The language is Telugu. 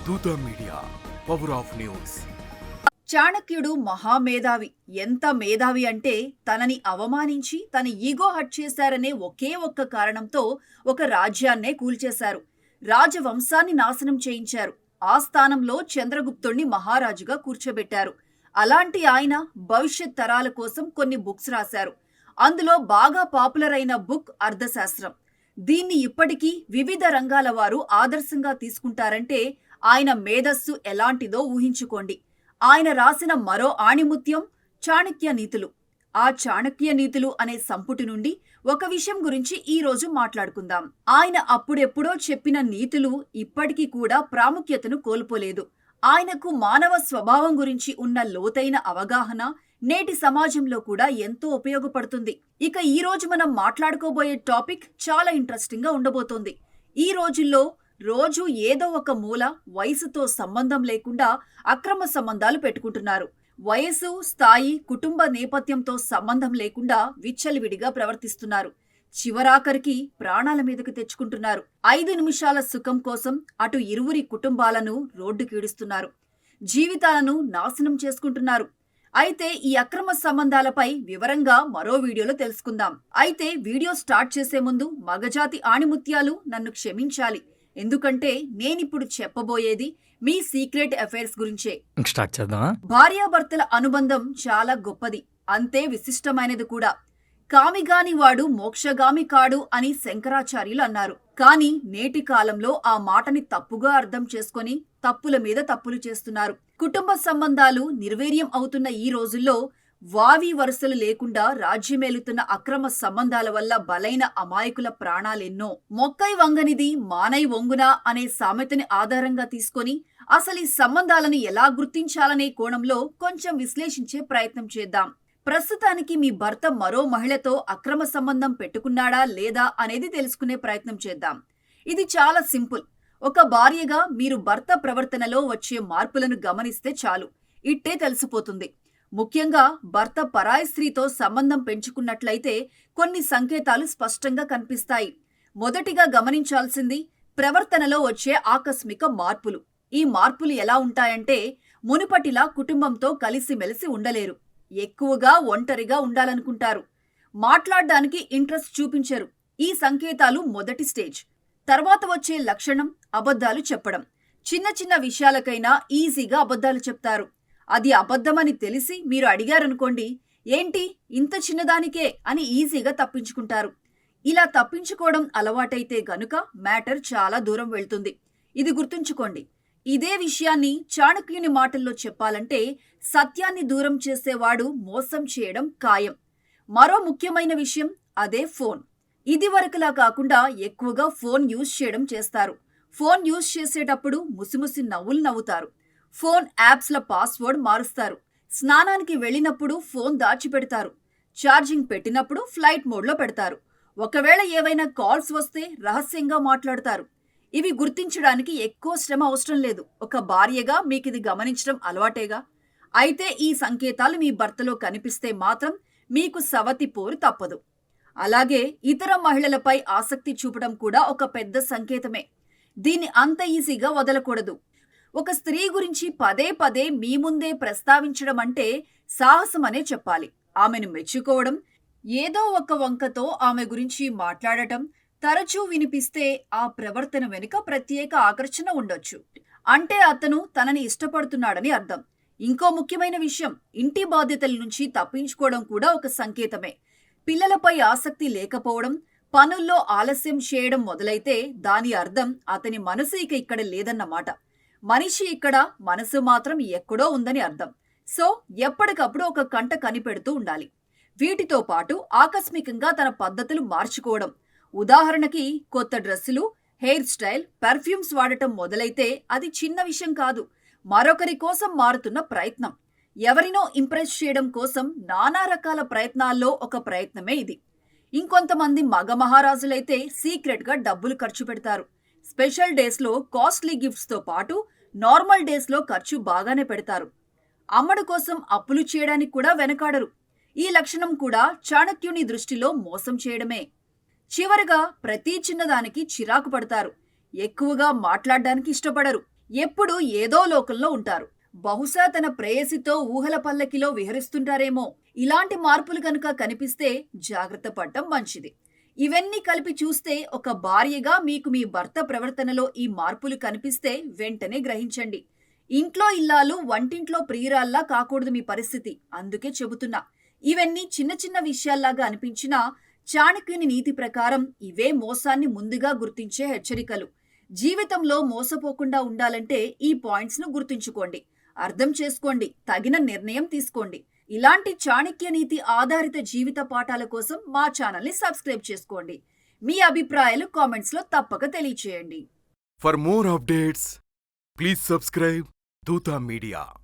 దూత మీడియా, పవర్ ఆఫ్ న్యూస్. చాణక్యుడు మహామేధావి. ఎంత మేధావి అంటే తనని అవమానించి తన ఈగో హట్ చేశారనే ఒకే ఒక్క కారణంతో ఒక రాజ్యాన్నే కూల్చేశారు. రాజవంశాన్ని నాశనం చేయించారు. ఆ స్థానంలో చంద్రగుప్తుణ్ణి మహారాజుగా కూర్చోబెట్టారు. అలాంటి ఆయన భవిష్యత్ తరాల కోసం కొన్ని బుక్స్ రాశారు. అందులో బాగా పాపులర్ అయిన బుక్ అర్థశాస్త్రం. దీన్ని ఇప్పటికీ వివిధ రంగాల వారు ఆదర్శంగా తీసుకుంటారంటే ఆయన మేధస్సు ఎలాంటిదో ఊహించుకోండి. ఆయన రాసిన మరో ఆణిముత్యం చాణక్య నీతులు. ఆ చాణక్య నీతులు అనే సంపుటి నుండి ఒక విషయం గురించి ఈ రోజు మాట్లాడుకుందాం. ఆయన అప్పుడెప్పుడో చెప్పిన నీతులు ఇప్పటికీ కూడా ప్రాముఖ్యతను కోల్పోలేదు. ఆయనకు మానవ స్వభావం గురించి ఉన్న లోతైన అవగాహన నేటి సమాజంలో కూడా ఎంతో ఉపయోగపడుతుంది. ఇక ఈ రోజు మనం మాట్లాడుకోబోయే టాపిక్ చాలా ఇంట్రెస్టింగ్ గా ఉండబోతోంది. ఈ రోజుల్లో రోజు ఏదో ఒక మూల వయసుతో సంబంధం లేకుండా అక్రమ సంబంధాలు పెట్టుకుంటున్నారు. వయసు, స్థాయి, కుటుంబ నేపథ్యంతో సంబంధం లేకుండా విచ్చలవిడిగా ప్రవర్తిస్తున్నారు. చివరాఖరికి ప్రాణాల మీదకు తెచ్చుకుంటున్నారు. 5 నిమిషాల సుఖం కోసం అటు ఇరువురి కుటుంబాలను రోడ్డుకీడుస్తున్నారు. జీవితాలను నాశనం చేసుకుంటున్నారు. అయితే ఈ అక్రమ సంబంధాలపై వివరంగా మరో వీడియోలో తెలుసుకుందాం. అయితే వీడియో స్టార్ట్ చేసే ముందు మగజాతి ఆణిముత్యాలు నన్ను క్షమించాలి. ఎందుకంటే నేనిప్పుడు చెప్పబోయేది మీ సీక్రెట్ అఫైర్స్ గురించే. స్టార్ట్ చేద్దామా? భార్యాభర్తల అనుబంధం చాలా గొప్పది, అంతే విశిష్టమైనది కూడా. కామిగాని వాడు మోక్షగామి కాడు అని శంకరాచార్యులు అన్నారు. కానీ నేటి కాలంలో ఆ మాటని తప్పుగా అర్థం చేసుకొని తప్పుల మీద తప్పులు చేస్తున్నారు. కుటుంబ సంబంధాలు నిర్వీర్యం అవుతున్న ఈ రోజుల్లో వావి వరుసలు లేకుండా రాజ్యమేలుతున్న అక్రమ సంబంధాల వల్ల బలైన అమాయకుల ప్రాణాలెన్నో. మొక్కై వంగనిది మానై వంగునా అనే సామెతని ఆధారంగా తీసుకొని అసలు ఈ సంబంధాలను ఎలా గుర్తించాలనే కోణంలో కొంచెం విశ్లేషించే ప్రయత్నం చేద్దాం. ప్రస్తుతానికి మీ భర్త మరో మహిళతో అక్రమ సంబంధం పెట్టుకున్నాడా లేదా అనేది తెలుసుకునే ప్రయత్నం చేద్దాం. ఇది చాలా సింపుల్. ఒక భార్యగా మీరు భర్త ప్రవర్తనలో వచ్చే మార్పులను గమనిస్తే చాలు, ఇట్టే తెలిసిపోతుంది. ముఖ్యంగా భర్త పరాయి స్త్రీతో సంబంధం పెంచుకున్నట్లయితే కొన్ని సంకేతాలు స్పష్టంగా కనిపిస్తాయి. మొదటిగా గమనించాల్సింది ప్రవర్తనలో వచ్చే ఆకస్మిక మార్పులు. ఈ మార్పులు ఎలా ఉంటాయంటే మునుపటిలా కుటుంబంతో కలిసిమెలిసి ఉండలేరు. ఎక్కువగా ఒంటరిగా ఉండాలనుకుంటారు. మాట్లాడడానికి ఇంట్రెస్ట్ చూపించరు. ఈ సంకేతాలు మొదటి స్టేజ్. తర్వాత వచ్చే లక్షణం అబద్ధాలు చెప్పడం. చిన్న చిన్న విషయాలకైనా ఈజీగా అబద్ధాలు చెప్తారు. అది అబద్ధమని తెలిసి మీరు అడిగారనుకోండి, ఏంటి ఇంత చిన్నదానికే అని ఈజీగా తప్పించుకుంటారు. ఇలా తప్పించుకోవడం అలవాటైతే గనుక మ్యాటర్ చాలా దూరం వెళ్తుంది. ఇది గుర్తుంచుకోండి. ఇదే విషయాన్ని చాణక్యుని మాటల్లో చెప్పాలంటే సత్యాన్ని దూరం చేసేవాడు మోసం చేయడం ఖాయం. మరో ముఖ్యమైన విషయం అదే ఫోన్. ఇది వరకులా కాకుండా ఎక్కువగా ఫోన్ యూజ్ చేయడం చేస్తారు. ఫోన్ యూజ్ చేసేటప్పుడు ముసిముసి నవ్వులు నవ్వుతారు. ఫోన్ యాప్స్ల పాస్వర్డ్ మారుస్తారు. స్నానానికి వెళ్ళినప్పుడు ఫోన్ దాచిపెడతారు. ఛార్జింగ్ పెట్టినప్పుడు ఫ్లైట్ మోడ్లో పెడతారు. ఒకవేళ ఏవైనా కాల్స్ వస్తే రహస్యంగా మాట్లాడతారు. ఇవి గుర్తించడానికి ఎక్కువ శ్రమ అవసరం లేదు. ఒక భార్యగా మీకిది గమనించడం అలవాటేగా. అయితే ఈ సంకేతాలు మీ భర్తలో కనిపిస్తే మాత్రం మీకు సవతి పోరు తప్పదు. అలాగే ఇతర మహిళలపై ఆసక్తి చూపడం కూడా ఒక పెద్ద సంకేతమే. దీన్ని అంత ఈజీగా వదలకూడదు. ఒక స్త్రీ గురించి పదే పదే మీ ముందే ప్రస్తావించడం అంటే సాహసం అనే చెప్పాలి. ఆమెను మెచ్చుకోవడం, ఏదో ఒక వంకతో ఆమె గురించి మాట్లాడటం తరచూ వినిపిస్తే ఆ ప్రవర్తన వెనుక ప్రత్యేక ఆకర్షణ ఉండొచ్చు. అంటే అతను తనని ఇష్టపడుతున్నాడని అర్థం. ఇంకో ముఖ్యమైన విషయం, ఇంటి బాధ్యతల నుంచి తప్పించుకోవడం కూడా ఒక సంకేతమే. పిల్లలపై ఆసక్తి లేకపోవడం, పనుల్లో ఆలస్యం చేయడం మొదలైతే దాని అర్థం అతని మనసు ఇక ఇక్కడ లేదన్నమాట. మనిషి ఇక్కడ, మనసు మాత్రం ఎక్కడో ఉందని అర్థం. సో ఎప్పటికప్పుడు ఒక కంట కనిపెడుతూ ఉండాలి. వీటితో పాటు ఆకస్మికంగా తన పద్ధతులు మార్చుకోవడం. ఉదాహరణకి కొత్త డ్రెస్సులు, హెయిర్ స్టైల్, పర్ఫ్యూమ్స్ వాడటం మొదలైతే అది చిన్న విషయం కాదు. మరొకరి కోసం మారుతున్న ప్రయత్నం. ఎవరినో ఇంప్రెస్ చేయడం కోసం నానా రకాల ప్రయత్నాల్లో ఒక ప్రయత్నమే ఇది. ఇంకొంతమంది మగ మహారాజులైతే సీక్రెట్గా డబ్బులు ఖర్చు పెడతారు. స్పెషల్ డేస్లో కాస్ట్లీ గిఫ్ట్స్తో పాటు నార్మల్ డేస్లో ఖర్చు బాగానే పెడతారు. అమ్మడు కోసం అప్పులు చేయడానికి కూడా వెనకాడరు. ఈ లక్షణం కూడా చాణక్యుని దృష్టిలో మోసం చేయడమే. చివరగా ప్రతి చిన్నదానికి చిరాకు పడతారు. ఎక్కువగా మాట్లాడడానికి ఇష్టపడరు. ఎప్పుడు ఏదో లోకంలో ఉంటారు. బహుశా తన ప్రేయసితో ఊహల పల్లకిలో విహరిస్తుంటారేమో. ఇలాంటి మార్పులు గనుక కనిపిస్తే జాగ్రత్త పడటం మంచిది. ఇవన్నీ కలిపి చూస్తే ఒక భార్యగా మీకు మీ భర్త ప్రవర్తనలో ఈ మార్పులు కనిపిస్తే వెంటనే గ్రహించండి. ఇంట్లో ఇల్లాలు వంటింట్లో ప్రియురాల్లా కాకూడదు మీ పరిస్థితి. అందుకే చెబుతున్నా. ఇవన్నీ చిన్న చిన్న విషయాల్లాగా అనిపించినా చాణక్యుని నీతి ప్రకారం ఇవే మోసాన్ని ముందుగా గుర్తించే హెచ్చరికలు. జీవితంలో మోసపోకుండా ఉండాలంటే ఈ పాయింట్స్ ను గుర్తుంచుకోండి, అర్థం చేసుకోండి, తగిన నిర్ణయం తీసుకోండి. ఇలాంటి చాణక్య నీతి ఆధారిత జీవిత పాఠాల కోసం మా ఛానల్ని సబ్స్క్రైబ్ చేసుకోండి. మీ అభిప్రాయాలు కామెంట్స్ లో తప్పక తెలియచేయండి. For more updates, please subscribe Dutta Media.